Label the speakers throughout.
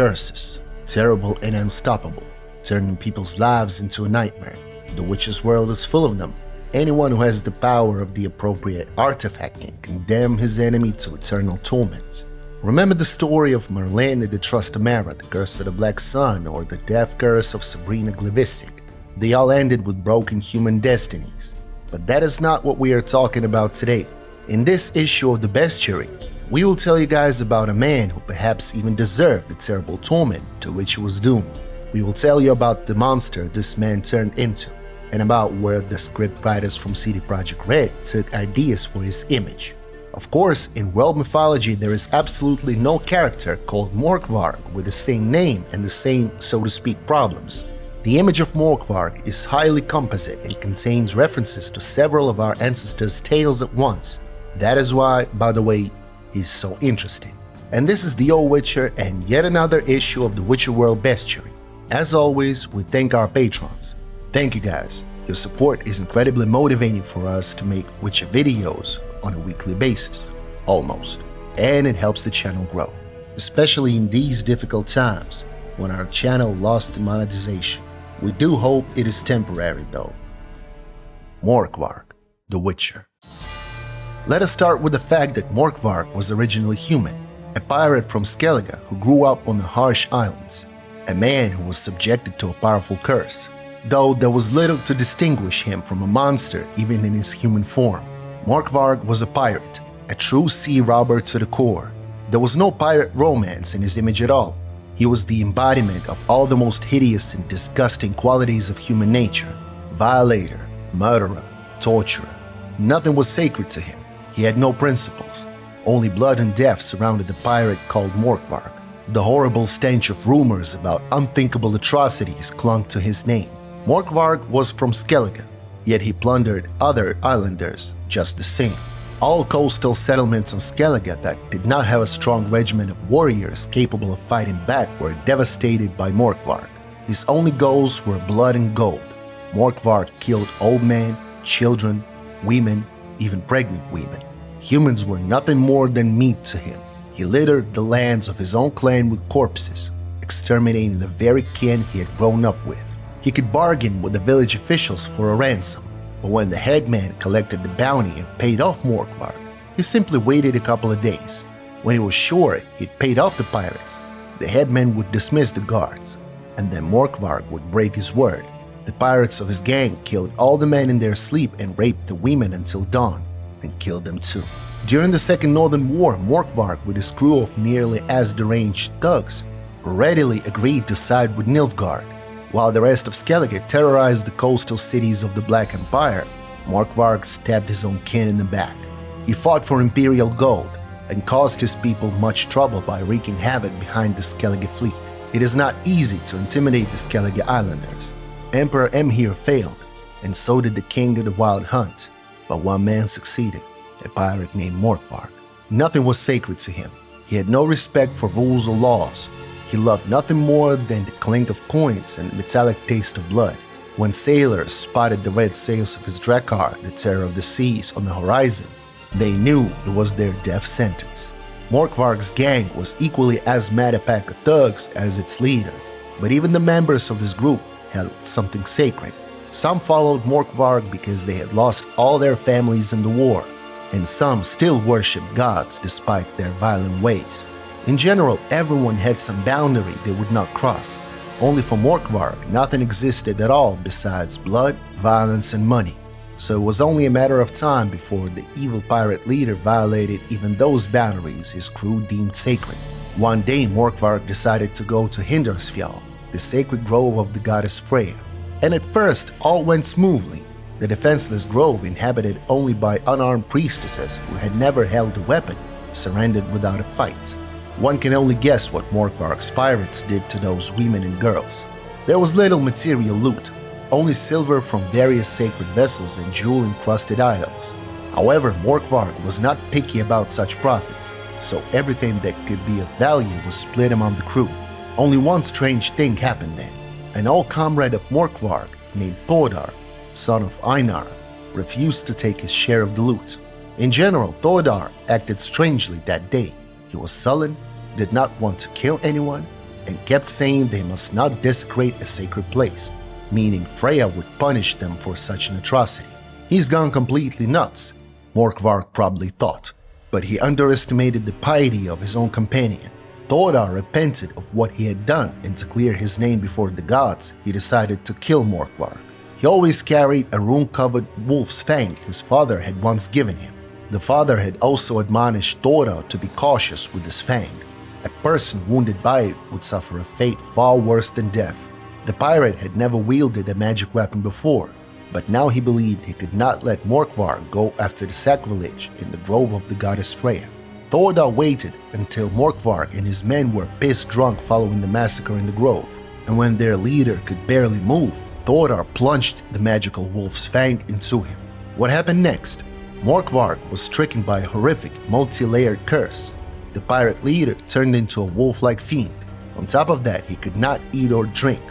Speaker 1: curses, terrible and unstoppable, turning people's lives into a nightmare. The witch's world is full of them. Anyone who has the power of the appropriate artifact can condemn his enemy to eternal torment. Remember the story of Marlena de Trustamara, the curse of the Black Sun, or the death curse of Sabrina Glevissig? They all ended with broken human destinies. But that is not what we are talking about today. In this issue of the Bestiary, we will tell you guys about a man who perhaps even deserved the terrible torment to which he was doomed. We will tell you about the monster this man turned into, and about where the scriptwriters from CD Projekt Red took ideas for his image. Of course, in world mythology there is absolutely no character called Morkvarg with the same name and the same, so to speak, problems. The image of Morkvarg is highly composite and contains references to several of our ancestors' tales at once. That is why, by the way, he's so interesting. And this is the Old Witcher and yet another issue of the Witcher World Bestiary. As always, we thank our patrons. Thank you guys. Your support is incredibly motivating for us to make Witcher videos on a weekly basis, almost. And it helps the channel grow, especially in these difficult times when our channel lost the monetization. We do hope it is temporary though. Morkvarg, the Witcher. Let us start with the fact that Morkvarg was originally human, a pirate from Skellige who grew up on the harsh islands, a man who was subjected to a powerful curse, though there was little to distinguish him from a monster even in his human form. Morkvarg was a pirate, a true sea robber to the core. There was no pirate romance in his image at all. He was the embodiment of all the most hideous and disgusting qualities of human nature. Violator, murderer, torturer. Nothing was sacred to him. He had no principles. Only blood and death surrounded the pirate called Morkvarg. The horrible stench of rumors about unthinkable atrocities clung to his name. Morkvarg was from Skellige, yet he plundered other islanders just the same. All coastal settlements on Skellige that did not have a strong regiment of warriors capable of fighting back were devastated by Morkvarg. His only goals were blood and gold. Morkvarg killed old men, children, women, even pregnant women. Humans were nothing more than meat to him. He littered the lands of his own clan with corpses, exterminating the very kin he had grown up with. He could bargain with the village officials for a ransom, but when the headman collected the bounty and paid off Morkvarg, he simply waited a couple of days. When he was sure he'd paid off the pirates, the headman would dismiss the guards, and then Morkvarg would break his word. The pirates of his gang killed all the men in their sleep and raped the women until dawn, then killed them too. During the Second Northern War, Morkvarg, with his crew of nearly as deranged thugs, readily agreed to side with Nilfgaard. While the rest of Skellige terrorized the coastal cities of the Black Empire, Morkvarg stabbed his own kin in the back. He fought for imperial gold and caused his people much trouble by wreaking havoc behind the Skellige fleet. It is not easy to intimidate the Skellige Islanders. Emperor Emhyr failed, and so did the king of the Wild Hunt, but one man succeeded, a pirate named Morkvarg. Nothing was sacred to him. He had no respect for rules or laws. He loved nothing more than the clink of coins and the metallic taste of blood. When sailors spotted the red sails of his Drakkar, the terror of the seas, on the horizon, they knew it was their death sentence. Morkvarg's gang was equally as mad a pack of thugs as its leader, but even the members of this group held something sacred. Some followed Morkvarg because they had lost all their families in the war, and some still worshipped gods despite their violent ways. In general, everyone had some boundary they would not cross. Only for Morkvarg, nothing existed at all besides blood, violence, and money. So it was only a matter of time before the evil pirate leader violated even those boundaries his crew deemed sacred. One day, Morkvarg decided to go to Hindarsfjall, the sacred grove of the goddess Freya. And at first, all went smoothly. The defenseless grove, inhabited only by unarmed priestesses who had never held a weapon, surrendered without a fight. One can only guess what Morkvarg's pirates did to those women and girls. There was little material loot, only silver from various sacred vessels and jewel-encrusted idols. However, Morkvarg was not picky about such profits, so everything that could be of value was split among the crew. Only one strange thing happened then. An old comrade of Morkvarg named Thordar, son of Einar, refused to take his share of the loot. In general, Thordar acted strangely that day. He was sullen, did not want to kill anyone, and kept saying they must not desecrate a sacred place, meaning Freya would punish them for such an atrocity. He's gone completely nuts, Morkvarg probably thought, but he underestimated the piety of his own companion. Thordar repented of what he had done, and to clear his name before the gods, he decided to kill Morkvarg. He always carried a rune-covered wolf's fang his father had once given him. The father had also admonished Thordar to be cautious with his fang. A person wounded by it would suffer a fate far worse than death. The pirate had never wielded a magic weapon before, but now he believed he could not let Morkvarg go after the sacrilege in the grove of the goddess Freya. Thordar waited until Morkvarg and his men were pissed drunk following the massacre in the grove, and when their leader could barely move, Thordar plunged the magical wolf's fang into him. What happened next? Morkvarg was stricken by a horrific, multi-layered curse. The pirate leader turned into a wolf-like fiend. On top of that, he could not eat or drink.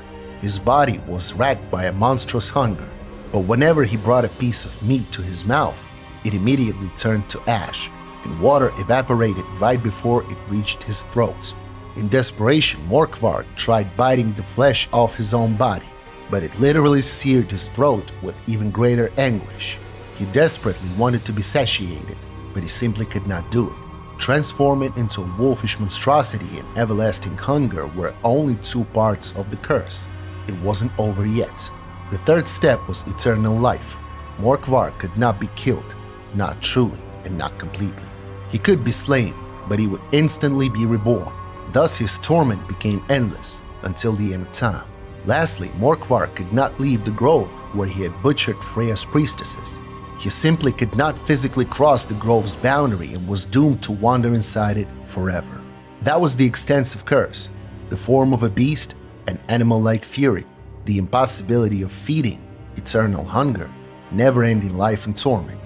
Speaker 1: His body was racked by a monstrous hunger, but whenever he brought a piece of meat to his mouth, it immediately turned to ash, and water evaporated right before it reached his throat. In desperation, Morkvarg tried biting the flesh off his own body, but it literally seared his throat with even greater anguish. He desperately wanted to be satiated, but he simply could not do it. Transforming into a wolfish monstrosity and everlasting hunger were only two parts of the curse. It wasn't over yet. The third step was eternal life. Morkvarg could not be killed, not truly and not completely. He could be slain, but he would instantly be reborn. Thus his torment became endless until the end of time. Lastly, Morkvarg could not leave the grove where he had butchered Freya's priestesses. He simply could not physically cross the grove's boundary and was doomed to wander inside it forever. That was the extensive curse, the form of a beast, an animal-like fury, the impossibility of feeding, eternal hunger, never-ending life and torment,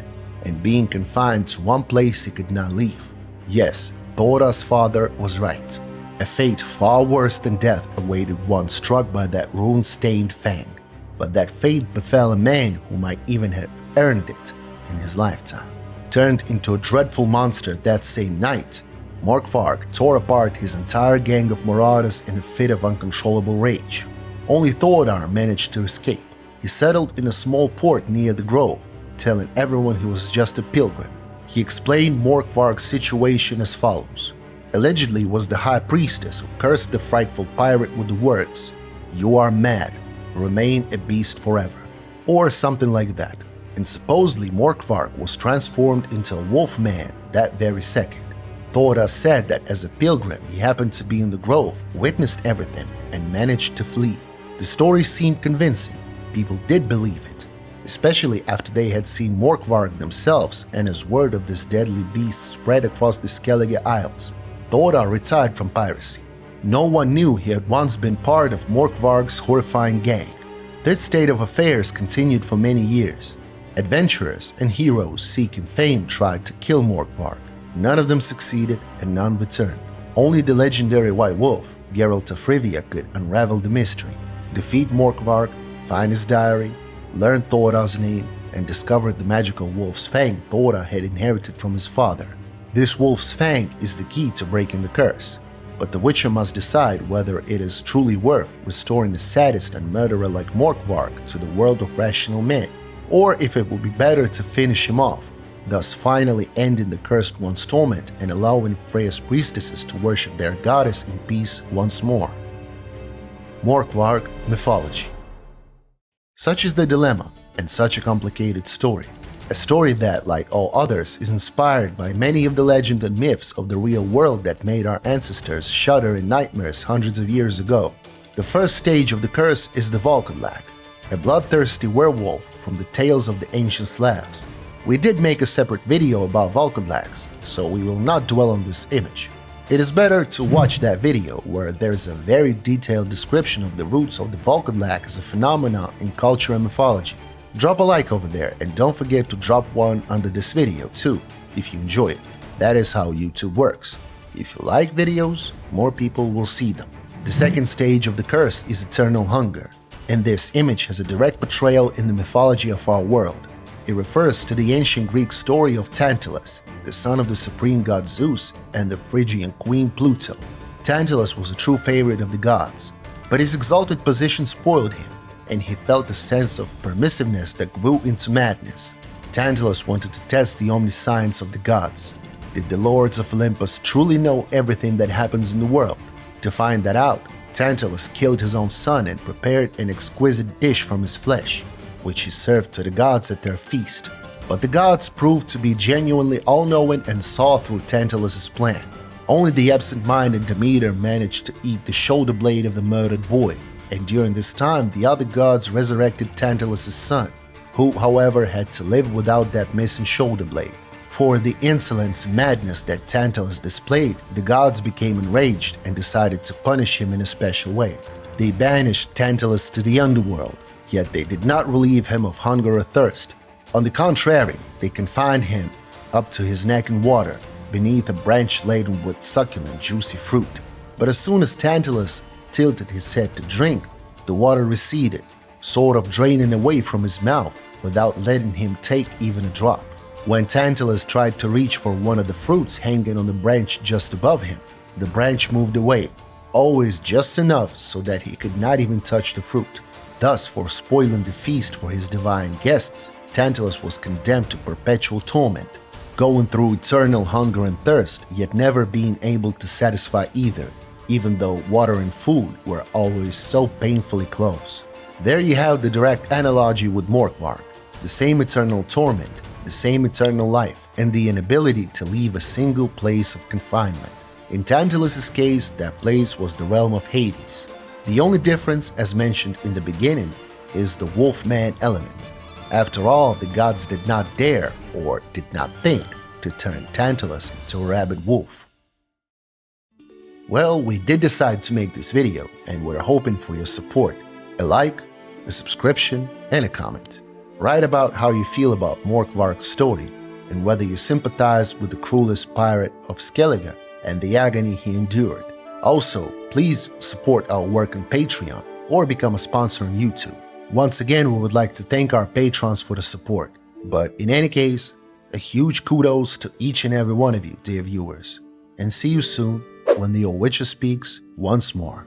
Speaker 1: and being confined to one place he could not leave. Yes, Thordar's father was right. A fate far worse than death awaited one struck by that rune-stained fang, but that fate befell a man who might even have earned it in his lifetime. Turned into a dreadful monster that same night, Morkvarg tore apart his entire gang of marauders in a fit of uncontrollable rage. Only Thordar managed to escape. He settled in a small port near the grove, telling everyone he was just a pilgrim. He explained Morkvarg's situation as follows. Allegedly it was the high priestess who cursed the frightful pirate with the words, "You are mad, remain a beast forever," or something like that. And supposedly Morkvarg was transformed into a wolf man that very second. Thordar said that as a pilgrim he happened to be in the grove, witnessed everything, and managed to flee. The story seemed convincing. People did believe it, especially after they had seen Morkvarg themselves and as word of this deadly beast spread across the Skellige Isles. Thordar retired from piracy. No one knew he had once been part of Morkvarg's horrifying gang. This state of affairs continued for many years. Adventurers and heroes seeking fame tried to kill Morkvarg. None of them succeeded and none returned. Only the legendary White Wolf, Geralt of Rivia, could unravel the mystery, defeat Morkvarg, find his diary, learn Thordar's name, and discover the magical wolf's fang Thordar had inherited from his father. This wolf's fang is the key to breaking the curse, but the Witcher must decide whether it is truly worth restoring the sadist and murderer like Morkvarg to the world of rational men, or if it would be better to finish him off, thus finally ending the cursed one's torment and allowing Freya's priestesses to worship their goddess in peace once more. Morkvarg mythology. Such is the dilemma, and such a complicated story. A story that, like all others, is inspired by many of the legends and myths of the real world that made our ancestors shudder in nightmares hundreds of years ago. The first stage of the curse is the Volkodlag, a bloodthirsty werewolf from the tales of the ancient Slavs. We did make a separate video about Volkodlags, so we will not dwell on this image. It is better to watch that video where there is a very detailed description of the roots of the Volkodlag as a phenomenon in culture and mythology. Drop a like over there and don't forget to drop one under this video too, if you enjoy it. That is how YouTube works. If you like videos, more people will see them. The second stage of the curse is eternal hunger, and this image has a direct portrayal in the mythology of our world. It refers to the ancient Greek story of Tantalus, the son of the supreme god Zeus and the Phrygian queen Pluto. Tantalus was a true favorite of the gods, but his exalted position spoiled him, and he felt a sense of permissiveness that grew into madness. Tantalus wanted to test the omniscience of the gods. Did the lords of Olympus truly know everything that happens in the world? To find that out, Tantalus killed his own son and prepared an exquisite dish from his flesh, which he served to the gods at their feast. But the gods proved to be genuinely all-knowing and saw through Tantalus's plan. Only the absent-minded Demeter managed to eat the shoulder blade of the murdered boy, and during this time the other gods resurrected Tantalus's son, who, however, had to live without that missing shoulder blade. For the insolence and madness that Tantalus displayed, the gods became enraged and decided to punish him in a special way. They banished Tantalus to the underworld, yet they did not relieve him of hunger or thirst. On the contrary, they confined him up to his neck in water, beneath a branch laden with succulent, juicy fruit. But as soon as Tantalus tilted his head to drink, the water receded, sort of draining away from his mouth without letting him take even a drop. When Tantalus tried to reach for one of the fruits hanging on the branch just above him, the branch moved away, always just enough so that he could not even touch the fruit. Thus, for spoiling the feast for his divine guests, Tantalus was condemned to perpetual torment, going through eternal hunger and thirst, yet never being able to satisfy either, even though water and food were always so painfully close. There you have the direct analogy with Morkvarg, the same eternal torment, the same eternal life, and the inability to leave a single place of confinement. In Tantalus's case, that place was the realm of Hades. The only difference, as mentioned in the beginning, is the wolf-man element. After all, the gods did not dare, or did not think, to turn Tantalus into a rabid wolf. Well, we did decide to make this video, and we're hoping for your support. A like, a subscription, and a comment. Write about how you feel about Morkvarg's story, and whether you sympathize with the cruelest pirate of Skellige and the agony he endured. Also, please support our work on Patreon or become a sponsor on YouTube. Once again, we would like to thank our patrons for the support. But in any case, a huge kudos to each and every one of you, dear viewers. And see you soon when the old Witcher speaks once more.